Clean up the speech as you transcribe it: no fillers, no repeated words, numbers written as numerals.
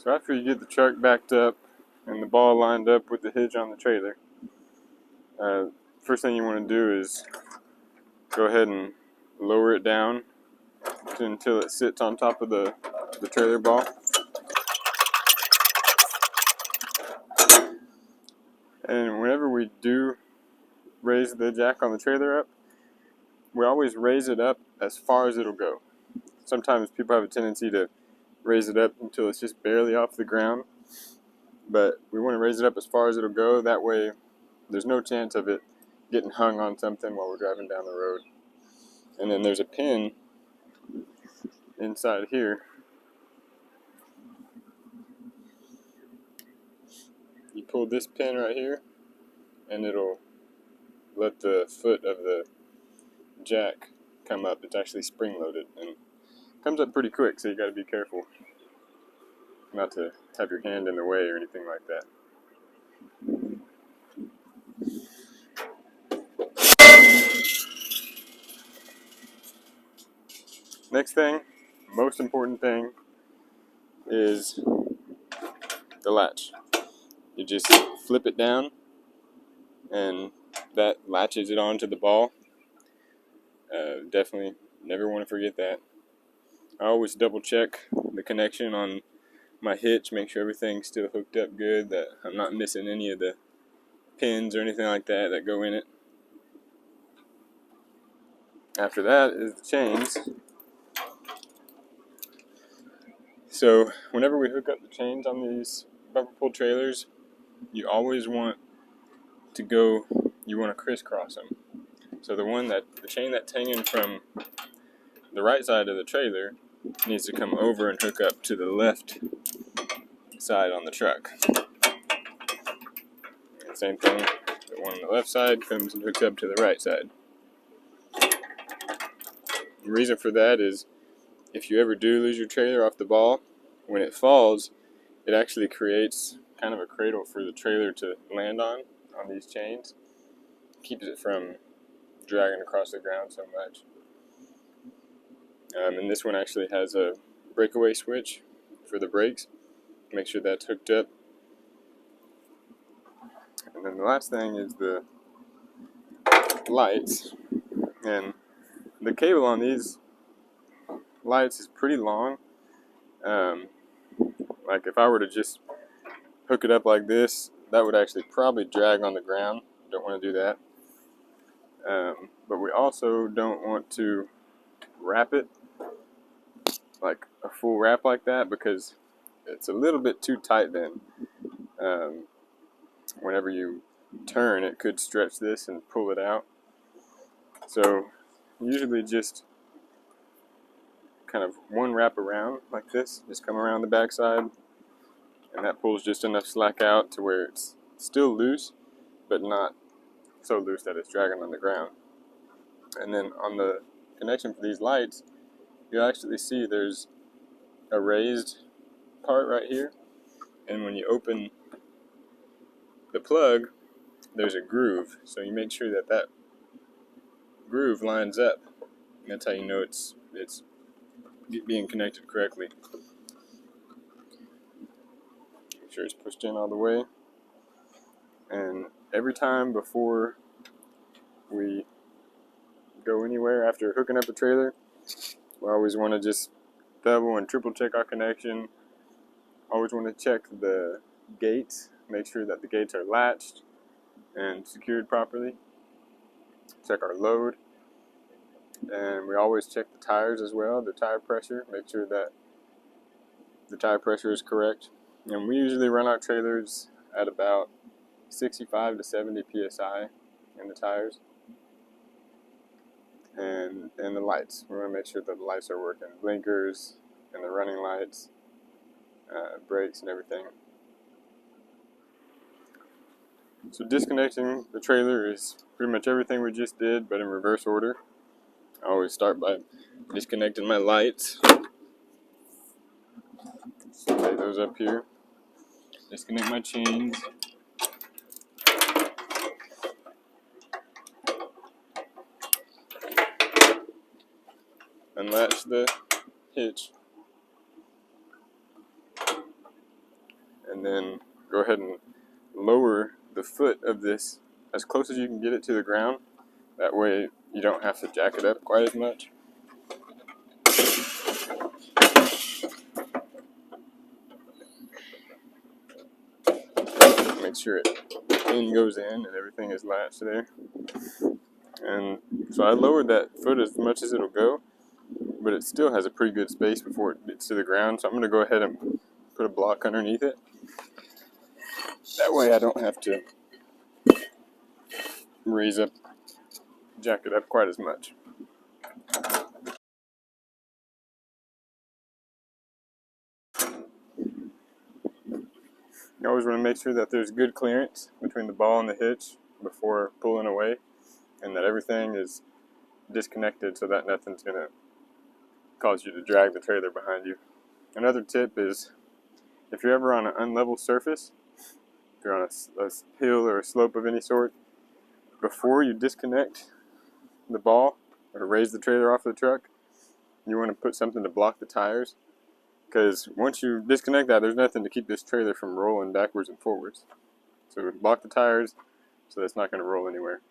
So after you get the truck backed up and the ball lined up with the hitch on the trailer, first thing you want to do is go ahead and lower it down until it sits on top of the trailer ball. And whenever we do raise the jack on the trailer up, we always raise it up as far as it'll go. Sometimes people have a tendency to raise it up until it's just barely off the ground, but we want to raise it up as far as it'll go. That way there's no chance of it getting hung on something while we're driving down the road. And then there's a pin inside here. You pull this pin right here and it'll let the foot of the jack come up. It's actually spring loaded and it comes up pretty quick, so you got to be careful not to have your hand in the way or anything like that. Next thing, most important thing, is the latch. You just flip it down and that latches it onto the ball. Definitely never want to forget that. I always double check the connection on my hitch, make sure everything's still hooked up good, that I'm not missing any of the pins or anything like that go in it. After that is the chains. So whenever we hook up the chains on these bumper pull trailers, you always want to crisscross them. So the chain that's hanging from the right side of the trailer needs to come over and hook up to the left side on the truck. And same thing, the one on the left side comes and hooks up to the right side. The reason for that is if you ever do lose your trailer off the ball, when it falls, it actually creates kind of a cradle for the trailer to land on these chains. Keeps it from dragging across the ground so much. And this one actually has a breakaway switch for the brakes. Make sure that's hooked up. And then the last thing is the lights. And the cable on these lights is pretty long. Like if I were to just hook it up like this, that would actually probably drag on the ground. Don't want to do that. But we also don't want to wrap it like a full wrap like that, because it's a little bit too tight then. Whenever you turn, it could stretch this and pull it out. So usually just kind of one wrap around like this, just come around the backside, and that pulls just enough slack out to where it's still loose, but not so loose that it's dragging on the ground. And then on the connection for these lights, you'll actually see there's a raised part right here, and when you open the plug, there's a groove, so you make sure that groove lines up, and that's how you know it's being connected correctly. Make sure it's pushed in all the way, and every time before we go anywhere after hooking up the trailer, we always want to just double and triple check our connection. Always want to check the gates, make sure that the gates are latched and secured properly. Check our load, and we always check the tires as well, the tire pressure, make sure that the tire pressure is correct. And we usually run our trailers at about 65 to 70 psi in the tires. And the lights, we want to make sure that the lights are working, blinkers and the running lights, brakes and everything. So disconnecting the trailer is pretty much everything we just did, but in reverse order. I always start by disconnecting my lights. So lay those up here. Disconnect my chains. Unlatch the hitch. and then go ahead and lower the foot of this as close as you can get it to the ground. That way you don't have to jack it up quite as much. Make sure it goes in and everything is latched there. And so I lowered that foot as much as it'll go, but it still has a pretty good space before it gets to the ground. So I'm going to go ahead and put a block underneath it. That way I don't have to jack it up quite as much. You always want to make sure that there's good clearance between the ball and the hitch before pulling away, and that everything is disconnected so that nothing's going to cause you to drag the trailer behind you. Another tip is, if you're ever on an unlevel surface, if you're on a hill or a slope of any sort, before you disconnect the ball or raise the trailer off the truck, you want to put something to block the tires, because once you disconnect that, there's nothing to keep this trailer from rolling backwards and forwards. So block the tires so that it's not going to roll anywhere.